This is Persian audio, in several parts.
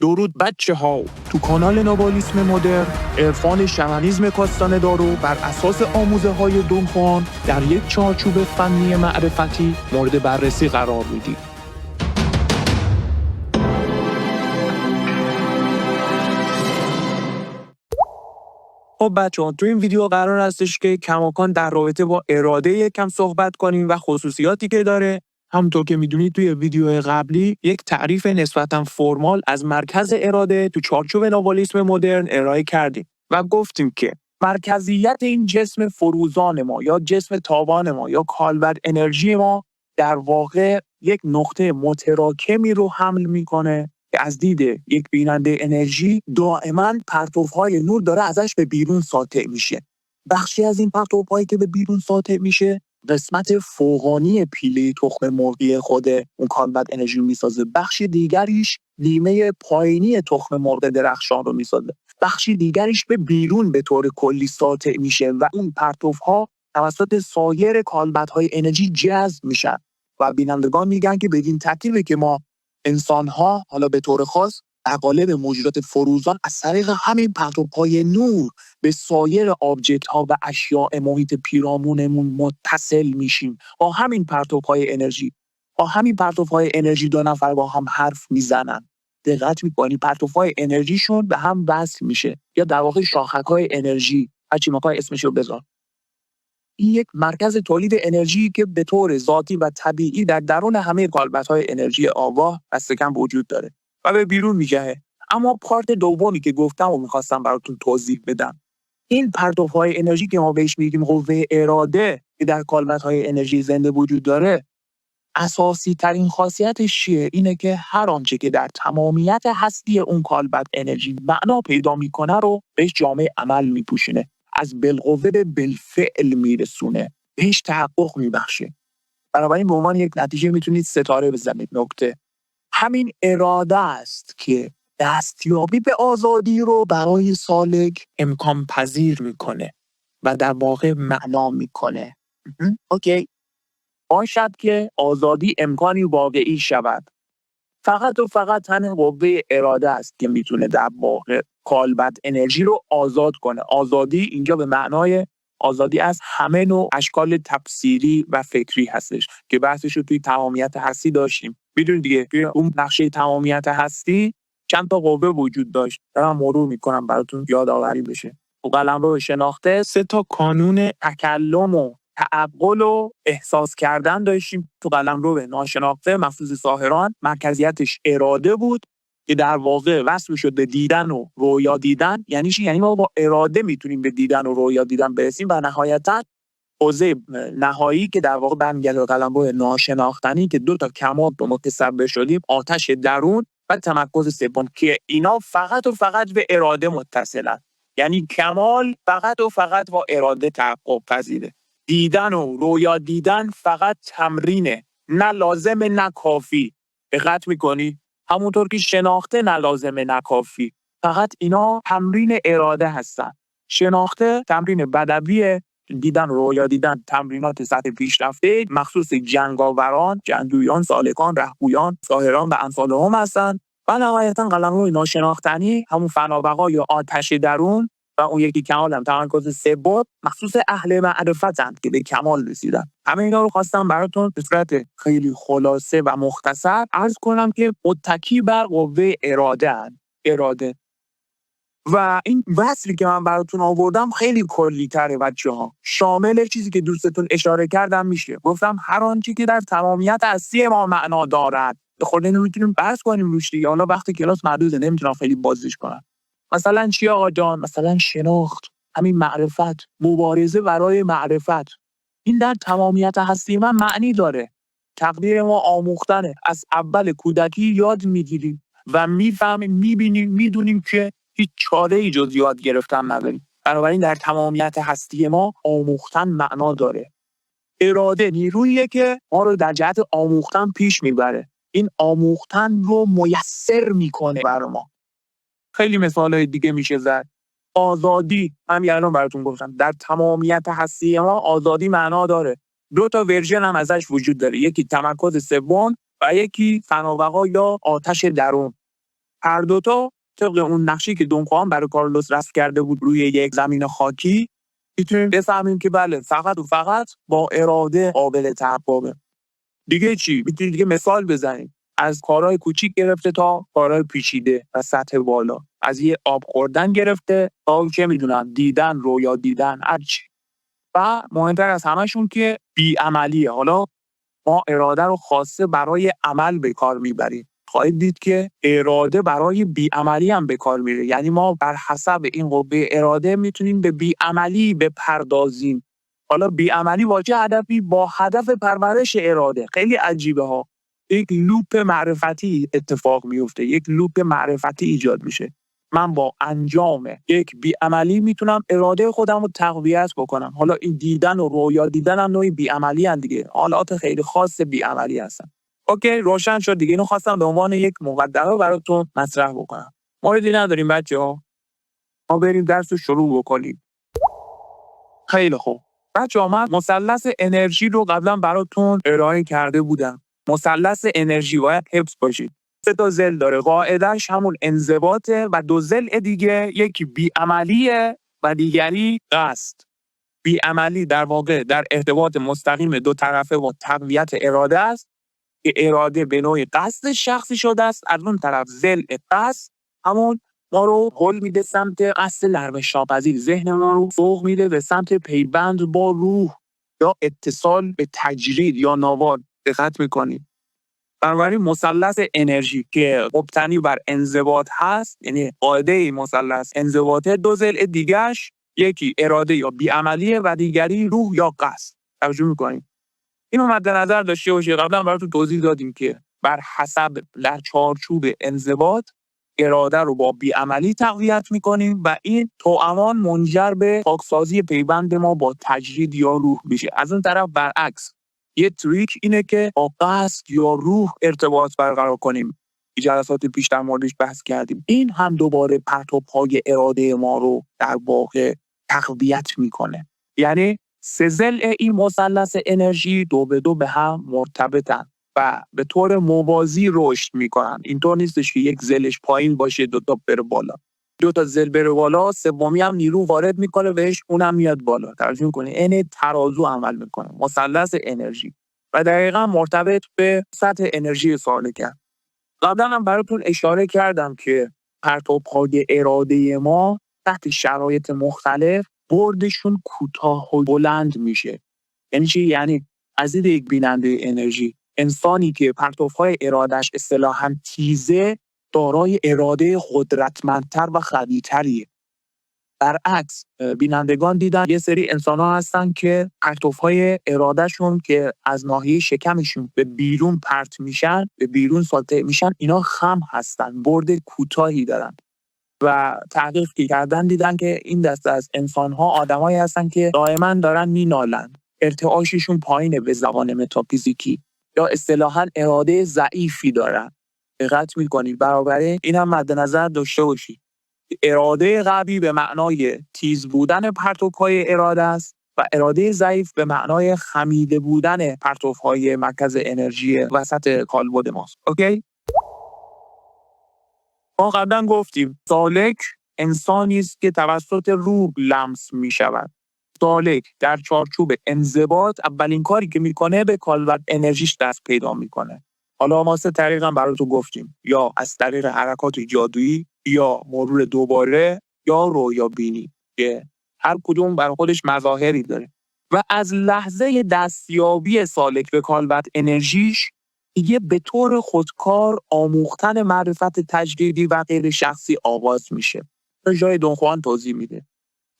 درود بچه ها، تو کانال نابالیسم مدرن عرفان شمنیسم کاستان دارو بر اساس آموزه های دونخوان در یک چارچوب فنی معرفتی مورد بررسی قرار میدیم. خب بچه ها، تو این ویدیو قرار هستش که کماکان در رابطه با اراده یکم صحبت کنیم و خصوصیاتی که داره. همونطور که میدونید توی ویدیو قبلی یک تعریف نسبتاً فرمال از مرکز اراده تو چارچوب نابالیسم مدرن ارائه کردیم و گفتیم که مرکزیت این جسم فروزان ما یا جسم تابان ما یا کالبد انرژی ما در واقع یک نقطه متراکمی رو حمل میکنه که از دید یک بیننده انرژی دائما پرتوهای نور داره ازش به بیرون ساطع میشه. بخشی از این پرتوهایی که به بیرون ساطع میشه قسمت فوقانی پیله تخم مرغی خود اون کالبد انرژی رو میسازه. بخش دیگریش نیمه پایینی تخم مرغ درخشان رو میسازه. بخش دیگریش به بیرون به طور کلی ساطع میشه و اون پرتوها توسط سایر کالبدهای انرژی جذب میشن و بینندگان میگن که بدین ترتیبه که ما انسان‌ها حالا به طور خاص در قالب موجودات فروزان از طریق همین پرتوهای نور به سایر آبجکت‌ها و اشیاء محیط پیرامونمون متصل میشیم. با همین پرتوهای انرژی دو نفر با هم حرف میزنن. دقت می‌کنی پرتوهای انرژیشون به هم وصل میشه یا در واقع شاخک‌های انرژی، هرچی می‌خوای اسمش رو بذار. این یک مرکز تولید انرژی که به طور ذاتی و طبیعی در درون همه کالبدهای انرژی آگاه دستکم وجود داره و به بیرون میجهه. اما پارت دومی که گفتم و میخواستم براتون توضیح بدم، این پرتوهای انرژی که ما بهش میگیم قوه اراده که در کالبدهای انرژی زنده وجود داره، اساسی ترین خاصیتش چیه؟ اینه که هر آنچه که در تمامیت هستی اون کالبد انرژی معنا پیدا میکنه رو بهش جامعه عمل میپوشونه، از بالقوه به بالفعل میرسونه، بهش تحقق میبخشه. بنابراین به عنوان یک نتیجه میتونید ستاره بزنید. نکته همین اراده است که دستیابی به آزادی رو برای سالک امکان پذیر میکنه و در واقع معنا میکنه. اوکی، باشد که آزادی امکانی واقعی شود. فقط و فقط همین قوه اراده است که میتونه در واقع کالبد انرژی رو آزاد کنه. آزادی اینجا به معنای آزادی از همه نوع اشکال تفسیری و فکری هستش که بحثش رو توی تمامیت هستی داشتیم. میدونید دیگه توی اون نقشه تمامیت هستی چند تا قوه وجود داشت. دارم مرور میکنم براتون یادآوری بشه. تو قلمرو شناخته 3 تا کانون تکلم و تعقل و احساس کردن داشتیم. تو قلمرو ناشناخته مفروض ظاهران مرکزیتش اراده بود که در واقع وصل شد به دیدن و رویا دیدن. یعنی چی؟ یعنی ما با اراده میتونیم به دیدن و رویا دیدن برسیم و نهایتا حوزه نهایی که در واقع برمیگرده به قلمرو ناشناختنی که 2 تا کمال رو متصور شدیم، آتش درون و تمرکز سوم، که اینا فقط و فقط به اراده متصلن. یعنی کمال فقط و فقط با اراده تحقق پذیره. دیدن و رویا دیدن فقط تمرینه، نه لازمه نه کافی. دقت میکنی؟ همونطور که شناخته نه لازمه نه کافی، فقط اینا تمرین اراده هستن. شناخته تمرین بدویه، دیدن و رویا دیدن تمرینات سطح پیشرفته مخصوص جنگاوران، جنگجویان، سالکان، رهگویان، ظاهران و امثال هم هستن. و نهایتا قلمرو ناشناختنی همون فنابقا یا آتش درون و اون یکی کمال هم تمرکز سوم مخصوص اهل معرفتند که به کمال رسیدن. همه اینا رو خواستم براتون به صورت خیلی خلاصه و مختصر عرض کنم که متکی بر قوه اراده. و این وصلی که من براتون آوردم خیلی کلی تره بچه‌ها. شامل چیزی که دوستتون اشاره کردم میشه. گفتم هر آنچه که در تمامیت هستی ما معنا دارد. خود اینو میتونیم بحث کنیم روش دیگه. حالا وقتی کلاس محدوده نمیتونم خیلی بازش کنم. مثلا چی آقا جان؟ مثلا شناخت، همین معرفت، مبارزه برای معرفت، این در تمامیت هستی من معنی داره. تقدیر ما آموختنه. از اول کودکی یاد میگیریم و میفهمیم، میبینیم، میدونیم که هیچ چاره‌ای جز یاد گرفتن نداریم. بنابراین در تمامیت هستی ما آموختن معنا داره. اراده نیروییه که ما رو در جهت آموختن پیش میبره. این آموختن رو میسر میکنه برای ما. خیلی مثالای دیگه میشه زد. آزادی، همین الان براتون گفتم، در تمامیت هستی ما آزادی معنا داره. 2 تا ورژن هم ازش وجود داره، یکی تمرکز سوم و یکی فناوقا یا آتش درون. هر دوتا طبق اون نقشی که دون خوان برای کارلوس رسم کرده بود روی یک زمین خاکی میتونیم بفهمیم که بله فقط و فقط با اراده قابل تحققه. دیگه چی؟ میتونید دیگه مثال بزنید از کارهای کوچیک گرفته تا کارهای پیچیده و سطح بالا، از یه آب خوردن گرفته تا چه میدونم دیدن، رویا دیدن، هر چی. و مهمتر از همشون که بی‌عملیه. حالا ما اراده رو خاصه برای عمل به کار میبریم. خواهید دید که اراده برای بی‌عملی هم به کار میره. یعنی ما بر حسب این قوه اراده میتونیم به بی‌عملی بپردازیم. حالا بی‌عملی با چه هدفی؟ با هدف پرورش اراده. خیلی عجیبه ها. یک لوپ معرفتی اتفاق میفته. یک لوپ معرفتی ایجاد میشه. من با انجام یک بی‌عملی میتونم اراده خودم رو تقویت بکنم. حالا این دیدن و رویا دیدن هم نوعی بی‌عملی هستند دیگه. حالات خیلی خاص بی‌عملی هستن. اوکی، روشن شد دیگه. اینو خواستم به عنوان یک مقدمه براتون مطرح بکنم. موردی نداریم بچه‌ها. ما بریم درس رو شروع بکنیم. خیلی خوب. بچه‌ها من مثلث انرژی رو قبلا براتون ارائه کرده بودم. مثلث انرژی باید حفظ باشید. 3 تا ضلع داره. قاعده‌اش همون انضباطه و 2 ضلع دیگه، یکی بی‌عملیه و دیگری قصد. بی‌عملی در واقع در ارتباط مستقیم 2 طرفه با تقویت اراده است که اراده به نوعی قصد شخصی شده است. از اون طرف ضلع قصد همون ما رو هل میده سمت قصد لرزش‌ناپذیر، ذهن ما رو سوق میده به سمت پیوند با روح یا اتصال به تجرید یا ناوار. دقت میکنید. بنابراین مثلث انرژی که مبتنی بر انضباط هست، یعنی قاعده مثلث انضباطه، 2 ضلع دیگه‌اش یکی اراده یا بی‌عملیه و دیگری روح یا قصد. توجه میکنید. اینو مد نظر داشته باشید. قبلا براتون توضیح دادیم که بر حسب در چارچوب انضباط اراده رو با بی‌عملی تقویت میکنیم و این توامان منجر به پاکسازی پیوند ما با تجرید یا روح میشه. از اون طرف برعکس یه تریک اینه که با قصد یا روح ارتباط برقرار کنیم. جلسات پیش در موردش بحث کردیم. این هم دوباره پرتوهای اراده ما رو در واقع تقویت میکنه. یعنی 3 ضلع این مثلث انرژی 2 به 2 به هم مرتبطن و به طور موازی رشد میکنن. اینطور نیستش که یک ضلعش پایین باشه 2 تا بره بالا. 2 تا ضلع بره بالا، سومی هم نیرو وارد میکنه بهش، اونم میاد بالا. توجه میکنه. این ترازو عمل میکنه. مثلث انرژی و دقیقاً مرتبط به سطح انرژی سالکه. قبلا هم براتون اشاره کردم که پرتوهای اراده ما تحت شرایط مختلف بردشون کوتاه و بلند میشه. یعنی چی؟ یعنی از دید یک بیننده انرژی، انسانی که پرتوهای ارادهش اصطلاحاً تیزه دارای اراده قدرتمندتر و قوی‌تریه. برعکس بینندگان دیدن یه سری انسان‌ها هستن که پرتوهای ارادهشون که از ناحیه شکمشون به بیرون پرت میشن، به بیرون ساطع میشن، اینا خم هستن، برد کوتاهی دارن. و تحقیق کردن دیدن که این دسته از انسان‌ها آدمایی هستن که دائما دارن مینالن. ارتعاششون پایینه به زبان متافیزیکی، یا اصطلاحاً اراده ضعیفی دارن. دقت می‌کنید. برابر این هم مد نظر داشته باشید. اراده قوی به معنای تیز بودن پرتوهای اراده است و اراده ضعیف به معنای خمیده بودن پرتوهای مرکز انرژی وسط کالبد ماست. اوکی؟ ما قبلا گفتیم سالک انسانی است که توسط روح لمس می شود. سالک در چارچوب انضباط اولین کاری که میکنه به کالبد انرژیش دست پیدا میکنه. حالا ما 3 طریق هم براتون گفتیم، یا از طریق حرکات جادویی، یا مرور دوباره، یا رویا بینی، که هر کدوم برای خودش مظاهری داره. و از لحظه دستیابی سالک به کالبد انرژیش دیگه به طور خودکار آموختن معرفت تجریدی و غیر شخصی آغاز میشه. جای دون خوان توضیح میده.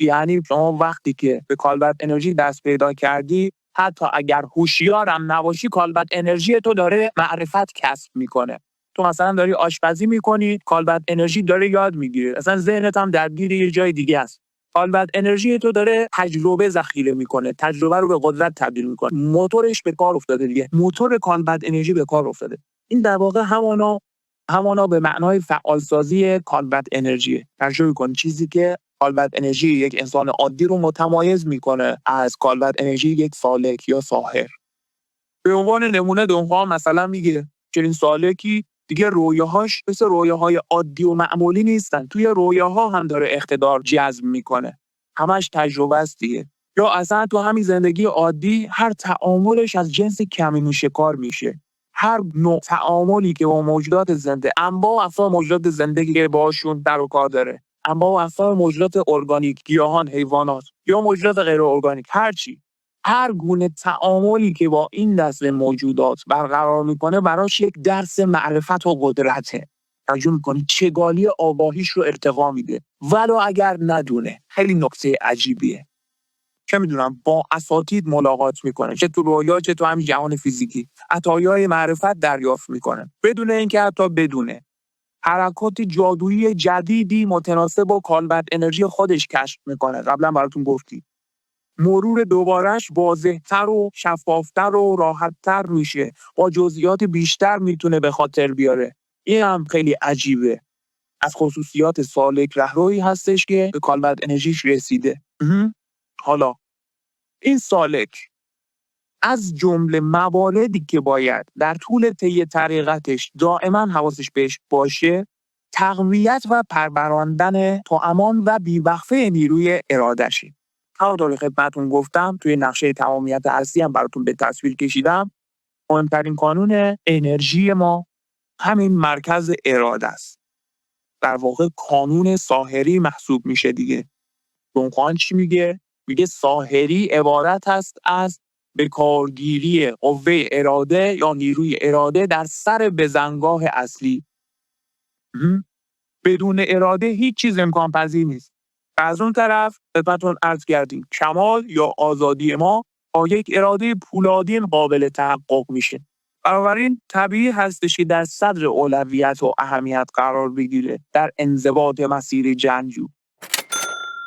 یعنی شما وقتی که به کالبد انرژی دست پیدا کردی، حتی اگر هوشیارم نباشی، کالبد انرژی تو داره معرفت کسب میکنه. تو مثلا داری آشپزی میکنی، کالبد انرژی داره یاد میگیره. اصلا ذهنت هم درگیر یه جای دیگه است. کالبد انرژی تو داره تجربه ذخیره میکنه، تجربه رو به قدرت تبدیل میکنه. موتورش به کار افتاده دیگه. موتور کالبد انرژی به کار افتاده. این در واقع همانا به معنای فعالسازی کالبد انرژی. تجربه کن چیزی که کالبد انرژی یک انسان عادی رو متمایز میکنه از کالبد انرژی یک سالک یا ساحر. به عنوان نمونه دونها مثلا میگه چنین سالکی دیگه رویاهاش مثل رویاهای عادی و معمولی نیستن. توی رویاها هم داره اقتدار جذب میکنه. همش تجربه است دیگه. یا اصلا تو همین زندگی عادی هر تعاملش از جنس کمینوشکار میشه. هر نوع تعاملی که با موجودات زنده، انواع و اقسام موجودات زندگی که باشون در و کار داره، انواع و اقسام موجودات ارگانیک، گیاهان، حیوانات یا موجودات غیر ارگانیک، هر گونه تعاملی که با این دست موجودات برقرار میکنه براش یک درس معرفت و قدرته. توجه میکنی چگالی آگاهیش رو ارتقا میده ولو اگر ندونه. خیلی نکته عجیبیه. چه میدونم با اساتید ملاقات میکنه، چه تو رویا چه تو همین جهان فیزیکی عطایای معرفت دریافت میکنه بدون اینکه حتی بدونه. حرکات جادویی جدیدی متناسب با کالبد انرژی خودش کشف میکنه. قبلا براتون گفتیم. مرور دوبارش واضح‌تر و شفافتر و راحت‌تر میشه. با جزئیات بیشتر میتونه به خاطر بیاره. این هم خیلی عجیبه. از خصوصیات سالک رهروی هستش که به کالبد انرژیش رسیده. حالا این سالک از جمله مواردی که باید در طول طی طریقتش دائما حواسش بهش باشه، تقویت و پروراندن توامان و بیوقفه نیروی اراده‌شه. همونطور که خدمتتون گفتم توی نقشه تمامیت هستی هم براتون به تصویر کشیدم. مهمترین قانون انرژی ما همین مرکز اراده است. در واقع قانون ساحری محسوب میشه دیگه. دونخوان چی میگه؟ میگه ساحری عبارت است از به کارگیری قوه اراده یا نیروی اراده در سر بزنگاه اصلی. بدون اراده هیچ چیز امکان پذیر نیست. از اون طرف خدمتتون عرض کردیم کمال یا آزادی ما با یک اراده پولادین قابل تحقق میشه. بنابراین طبیعی هستش که در صدر اولویت و اهمیت قرار بگیره در انضباط مسیر جنگجو.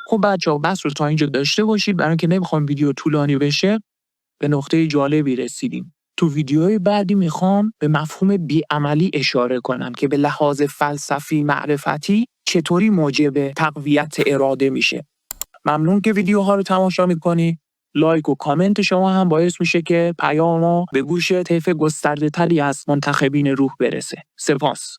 خب بچه‌ها بس رو تا اینجا داشته باشید. برای اینکه نمیخوام ویدیو طولانی بشه به نقطه جالبی رسیدیم. تو ویدیوهای بعدی میخوام به مفهوم بیعملی اشاره کنم که به لحاظ فلسفی معرفتی چطوری موجب تقویت اراده میشه. ممنون که ویدیوها رو تماشا میکنی. لایک و کامنت شما هم باعث میشه که پیام ما به گوش طیف گسترده تری از منتخبین روح برسه. سپاس.